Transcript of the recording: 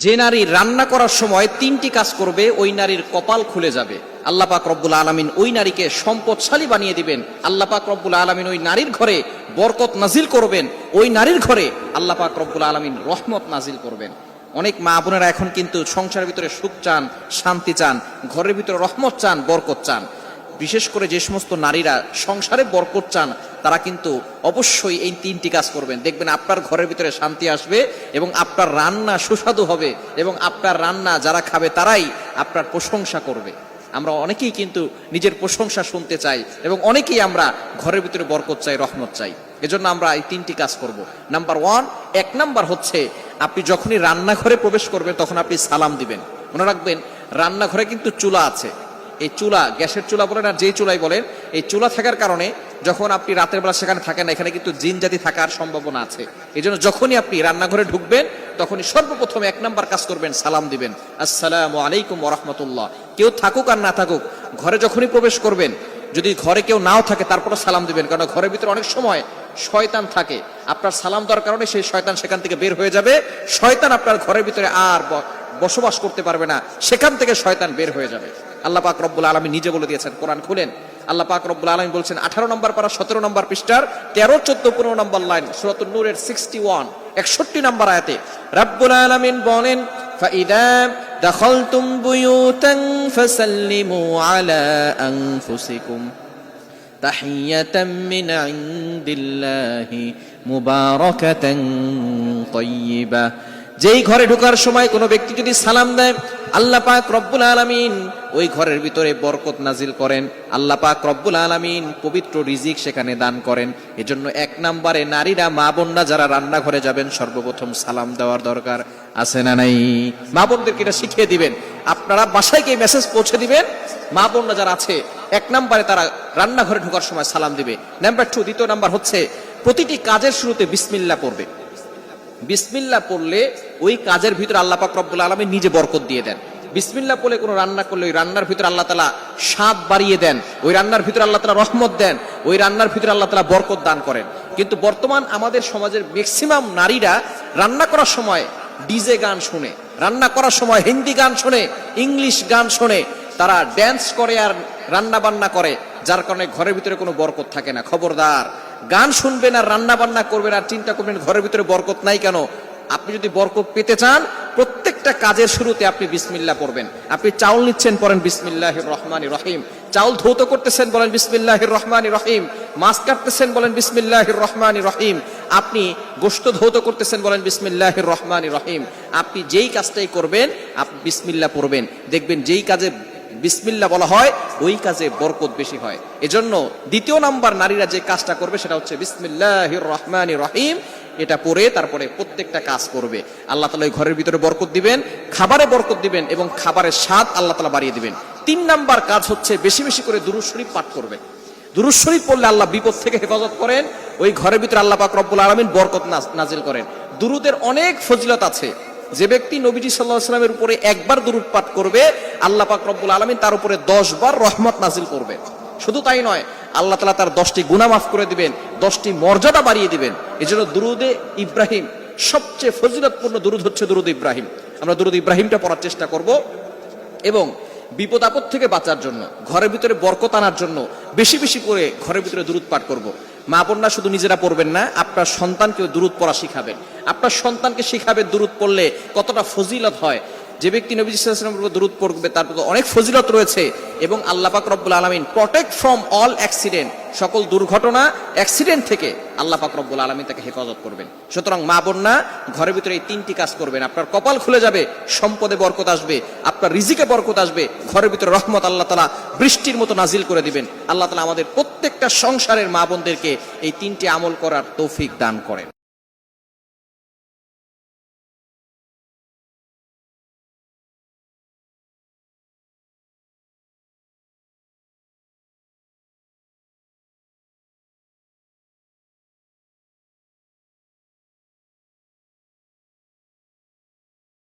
যে নারী রান্না করার সময় তিনটি কাজ করবে ওই নারীর কপাল খুলে যাবে। আল্লাহ পাক রব্বুল আলামিন ওই নারীকে সম্পদশালী বানিয়ে দিবেন। আল্লাহ পাক রব্বুল আলামিন ওই নারীর ঘরে বরকত নাজিল করবেন। ওই নারীর ঘরে আল্লাহ পাক রব্বুল আলামিন রহমত নাজিল করবেন। অনেক মা বোনেরা এখন কিন্তু সংসারের ভিতরে সুখ চান, শান্তি চান, ঘরের ভিতরে রহমত চান, বরকত চান। বিশেষ করে যে সমস্ত নারীরা সংসারে বরকত চান তারা কিন্তু অবশ্যই এই তিনটি কাজ করবেন। দেখবেন আপনার ঘরের ভিতরে শান্তি আসবে এবং আপনার রান্না সুস্বাদু হবে এবং আপনার রান্না যারা খাবে তারাই আপনার প্রশংসা করবে। আমরা অনেকেই কিন্তু নিজের প্রশংসা শুনতে চাই এবং অনেকেই আমরা ঘরের ভিতরে বরকত চাই, রহমত চাই। এজন্য আমরা এই তিনটি কাজ করব। নাম্বার 1, 1 নাম্বার হচ্ছে আপনি যখনই রান্নাঘরে প্রবেশ করবেন তখন আপনি সালাম দিবেন। মনে রাখবেন রান্নাঘরে কিন্তু চুলা আছে। এই চুলা, গ্যাসের চুলা বলেন আর যেই চুলাই বলেন, এই চুলা থাকার কারণে যখন আপনি রাতের বেলা সেখানে থাকেন না, এখানে কিন্তু জিন জাতি থাকার সম্ভাবনা আছে। এই জন্য যখনই আপনি রান্নাঘরে ঢুকবেন তখনই সর্বপ্রথম 1 নাম্বার কাজ করবেন, সালাম দিবেন, আসসালামু আলাইকুম ওয়া রাহমাতুল্লাহ। কেউ থাকুক আর না থাকুক, ঘরে যখনই প্রবেশ করবেন, যদি ঘরে কেউ নাও থাকে তারপরে সালাম দিবেন, কারণ ঘরের ভিতরে অনেক সময় শয়তান থাকে। আপনার সালাম দেওয়ার কারণে সেই শয়তান সেখান থেকে বের হয়ে যাবে। শয়তান আপনার ঘরের ভিতরে আর বসবাস করতে পারবে না, সেখান থেকে শয়তান বের হয়ে যাবে। আল্লাহ পাক রব্বুল আলামিন নিজে বলে দিয়েছেন, কোরআন খুলেন, আল্লাহ পাক রব্বুল আলামিন বলছেন 18 নম্বর পারা 17 নম্বর পৃষ্ঠার 13, 14, 15 নম্বর লাইন, সূরাতুন নূরের 61, 61 নম্বর আয়াতে রব্বুল আলামিন বলেন, ফাইদা দাখালতুম বুয়ুতান ফাসাল্লিমু আলা আনফুসিকুম তাহিয়াতাম মিন ইনদিল্লাহি মুবারাকাতান তাইয়্যিবা। যেই ঘরে ঢোকার সময় কোনো ব্যক্তি যদি সালাম দেয়, আল্লাহ পাক রব্বুল আলামিন ওই ঘরের ভিতরে বরকত নাজিল করেন। আল্লাহ পাক রব্বুল আলামিন পবিত্র রিজিক সেখানে দান করেন। এজন্য 1 নম্বরে নারীরা, মা বোনরা যারা রান্নাঘরে যাবেন সর্বপ্রথম সালাম দেওয়ার দরকার আছে না নাই? মা বোনদেরকে এটা শিখিয়ে দিবেন। আপনারা বাসায় গিয়ে মেসেজ পৌঁছে দিবেন, মা বোনরা যারা আছে 1 নম্বরে তারা রান্নাঘরে ঢোকার সময় সালাম দিবে। নাম্বার 2, দ্বিতীয় নাম্বার হচ্ছে প্রতিটি কাজের শুরুতে বিসমিল্লাহ পড়বে। বিসমিল্লাহ পড়লে ওই কাজের ভিতরে আল্লাহ পাক রব্বুল আলামিন নিজে বরকত দিয়ে দেন। বিসমিল্লাহ পড়লে কোনো রান্না করলে ওই রান্নার ভিতরে আল্লাহ তাআলা স্বাদ বাড়িয়ে দেন, ওই রান্নার ভিতরে আল্লাহ তাআলা রহমত দেন, ওই রান্নার ভিতরে আল্লাহ তাআলা বরকত দান করেন। কিন্তু বর্তমান আমাদের সমাজের ম্যাক্সিমাম নারীরা রান্না করার সময় ডিজে গান শুনে, রান্না করার সময় হিন্দি গান শুনে, ইংলিশ গান শুনে, তারা ড্যান্স করে আর রান্না বান্না করে, যার কারণে ঘরের ভিতরে কোনো বরকত থাকে না। খবরদার, গান শুনবেন আর রান্না বান্না করবেন আর চিন্তা করবেন ঘরের ভিতরে বরকত নাই কেন। আপনি যদি বরকত পেতে চান, প্রত্যেকটা কাজের শুরুতে আপনি বিসমিল্লাহ পড়বেন। আপনি চাউল নিচ্ছেন, পড়েন বিসমিল্লাহির রহমানির রহিম। চাউল ধৌত করতেছেন, বলেন বিসমিল্লাহির রহমানির রহিম। মাছ কাটতেছেন, বলেন বিসমিল্লাহির রহমানির রহিম। আপনি গোশত ধৌত করতেছেন, বলেন বিসমিল্লাহির রহমানির রহিম। আপনি যেই কাজটাই করবেন আপনি বিসমিল্লাহ পড়বেন, দেখবেন যেই কাজে বিসমিল্লাহ বলা হয় ওই কাজে বরকত বেশি হয়। এজন্য 2 নাম্বার নারীরা যে কাজটা করবে সেটা হচ্ছে বিসমিল্লাহির রহমানির রহিম। এটা পড়ে তারপরে প্রত্যেকটা কাজ করবে। আল্লাহ তাআলা ওই ঘরের ভিতরে বরকত দিবেন, খাবারে বরকত দিবেন এবং খাবারের স্বাদ আল্লাহ তাআলা বাড়িয়ে দিবেন। 3 নাম্বার কাজ হচ্ছে বেশি বেশি করে দুরূদ শরীফ পাঠ করবে। দুরূদ শরীফ পড়লে আল্লাহ বিপদ থেকে হেফাজত করেন, ওই ঘরের ভিতরে আল্লাহ পাক রব্বুল আলামিন বরকত নাজিল করেন। দুরুদের অনেক ফজিলত আছে। যে ব্যক্তি নবীজি সাল্লাল্লাহু আলাইহি ওয়াসাল্লামের উপরে একবার দুরূদ পাঠ করবে, আল্লাহ পাক রব্বুল আলামিন তার উপরে 10 বার রহমত নাজিল করবে। শুধু তাই নয়, আল্লাহ তাআলা তার 10টি গুনাহ মাফ করে দিবেন, 10টি মর্যাদা বাড়িয়ে দিবেন। এজন্য দুরুদে ইব্রাহিম, সবচেয়ে ফজিলতপূর্ণ দুরুদ হচ্ছে দুরুদ ইব্রাহিম। আমরা দুরুদ ইব্রাহিমটা পড়ার চেষ্টা করব এবং বিপদ আপদ থেকে বাঁচার জন্য, ঘরের ভিতরে বরকত আনার জন্য বেশি বেশি করে ঘরের ভিতরে দুরুদ পাঠ করব। মা বোনরা শুধু নিজেরা পড়বেন না, আপনার সন্তানকেও দুরুদ পড়া শিখাবেন। আপনার সন্তানকে শিখাবেন দুরুদ পড়লে কতটা ফজিলত হয়। যে ব্যক্তি নবী সাল্লাল্লাহু আলাইহি ওয়াসাল্লামের উপর দুরুদ পড়বে তার প্রতি অনেক ফজিলত রয়েছে এবং আল্লাহ পাক রব্বুল আলামিন প্রটেক্ট ফ্রম অল অ্যাক্সিডেন্ট, সকল দুর্ঘটনা, অ্যাক্সিডেন্ট থেকে আল্লাহ পাক রব্বুল আলামিন তাকে হেফাজত করবেন। সুতরাং মা বোনরা ঘরের ভিতরে এই 3টি কাজ করবেন, আপনার কপাল খুলে যাবে, সম্পদে বরকত আসবে, আপনার রিজিকে বরকত আসবে, ঘরের ভিতরে রহমত আল্লাহ তাআলা বৃষ্টির মতো নাজিল করে দিবেন। আল্লাহ তাআলা আমাদের প্রত্যেকটা সংসারের মা বোনদেরকে এই 3টি আমল করার তৌফিক দান করেন।